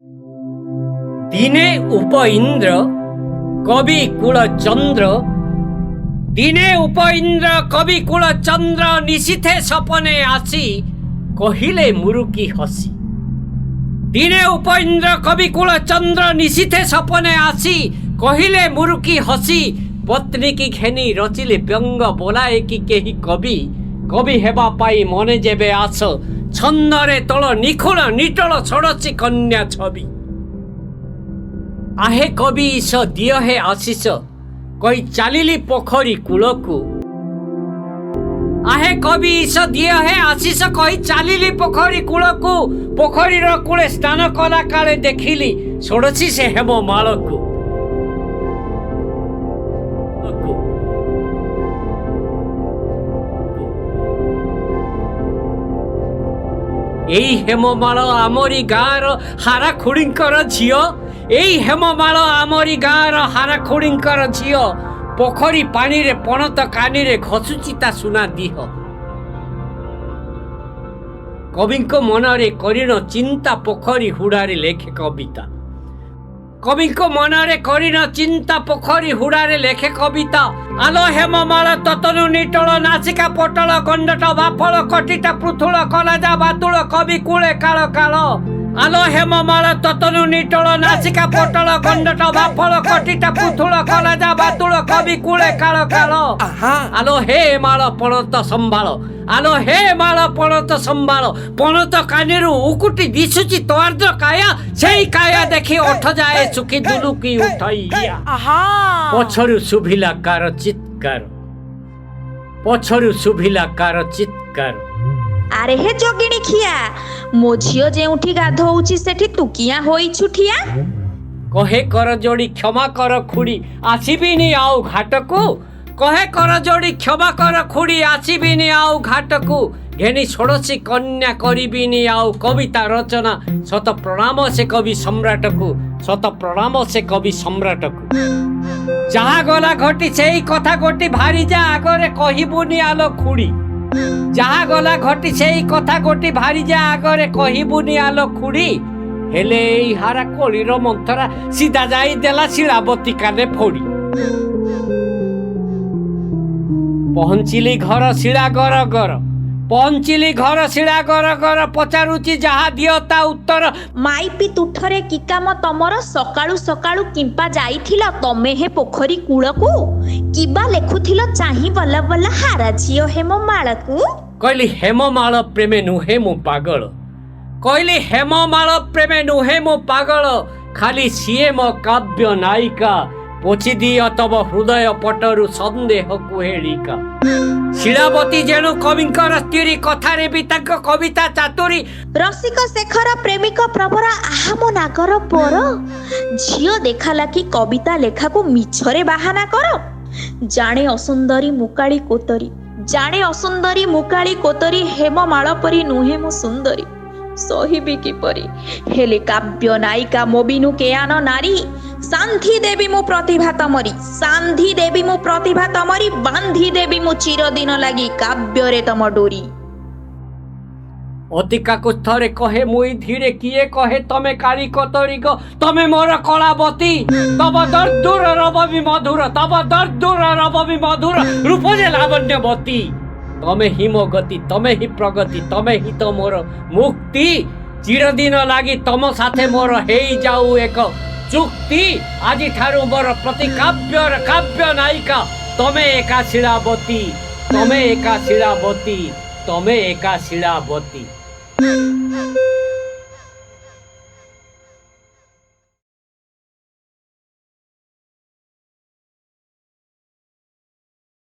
दिने उपइन्द्र कवि कुलचन्द्र दिने उपइन्द्र कवि कुलचन्द्र निशिथे सपने आसी कहिले मुरुकी हसी। दिने उपइन्द्र कवि कुलचन्द्र निशिथे सपने आसी कहिले मुरुकी हसी। पत्नी की घेनी रचिले व्यंग बोलाए कि केही कवि कवि हेबा पाई मने जेबे आस छन्दरे तल निखुण निटल छड़ची कन्या छवि। आहे कवि ईश दिय हे आशीष कही चालिली पोखरी कूलकू। आहे कवि ईश दिय हे आशीष कही चालिली पोखरी कूलकू। पोखरीर कूले स्नान कला काले देखिली षोड़शी से हेम मालकू। एई हेममाल आमरी गाँर हारा खुड़ींकर झियो। एई हेममाल आमरी गाँर हारा खुड़ींकर झियो। पोखरी पानी रे पणत कानी रे घसुची ता सुना दिह। कविंको मनरे करिन चिंता पोखरी हुड़ारे लेखे कविता। कविंको मनरे करिन चिंता पोखरी हुड़ारे लेखे कविता। आलो हेममाल ततनु निटल नासिका पटल गंडट बाफल कटिटा पृथुल कलाजा बातुल कवि कूले काल काल। आलो हेममाल ततनु निटल नासिका पटल गंडट बाफल कटिटा पृथुल कलाजा बातुल कवि कूले काल काल। आलो हे माल पणत संभाल। आलो हे माल पणत संभाल। पणत कानिरु उकुटी दिसुची तोर्द्र काया। सेई काया देखि ओठ जाए सुखी दुलुकी उठाइया। पछरु सुभिला कार चित्कार। पछरु सुभिला कार चित्कार। अरे हे जोगिनी खिया मो झियो जेउठी गाधोउची सेठी तू किया होइछु ठिया। कहे कर जोड़ी क्षमा कर खुड़ी आसीबिनी आउ घाटकू। कहे कर जोड़ी क्षमा कर खुड़ी आसीबिनी आउ घाटकू। घेनी षोड़शी कन्या करिबिनी आउ कविता रचना। शत प्रणाम से कवि सम्राटकू। शत प्रणाम से कवि सम्राटकू। जहा गला घटी सेई कथा गोटी भारी जा आगरे कहिबुनी आलो खुड़ी। जहा गला घटी सेई कथा गोटी भारी जा आगरे कहिबुनी आलो खुड़ी। हेले एई हारा कोलीर मंथरा सीधा जाई देला शिलावती काने फोड़ी। पहुंचिली घर शिला गर गर। पहुंचिली घर शिला गर गर पचारुची जहा दियता उत्तर। माइपी तुठरे कि काम तमर सकाळु सकाळु किंपा जाइथिल तमे हे पोखरी कूळकू। किबा लेखुथिल चाहि बल्ला बल्ला हारा झियो हेममाळकू। कहली हेममाळ प्रेमे नुहे मु पागल। कहली हेममाळ प्रेमे नुहे मु पागल। खाली सीए मो काव्य नायिका पोछि दिय तब हृदय पटरु संदेह कुहेलिका। शिलावती जेणु कविंकर स्त्री कथारे भी तांको कविता चातुरी। रसिक शेखर प्रेमिक प्रवर आहम नागर पर। झियो देखाला कि कविता लेखा को मिछरे बाहाना कर। जाने असुंदरी मुकाली कोतरी। जाने असुंदरी मुकाली कोतरी हेममाळ परी नुहे मो सुंदरी। सहिबी किपरि हेले काव्य नायिका मोबिनु केयान नारी। सांधी देवी मो प्रतिभा तमरी। सांधी देवी मो प्रतिभा तमरी। बांधी देवी मो चिरदिन लागी काव्य रे तम डोरी। अतिका को थरे कहे मुई धीरे किए कहे तमे काली कोतरी गो तमे मोर कलावती। तब दर्दुर रवि मधुर। तब दर्दुर रवि मधुर रूप जे लावण्यवती। तमे ही मो गति तमे ही प्रगति तमे ही तो मोर मुक्ति। चिरदिन लागी तम साथे मोर हेई जाऊ एक चुक्ति। आज ठारू मोर प्रति काव्य नायिका तमे एका शिलावती। तमे एका शिलावती। तमे एका शिलावती।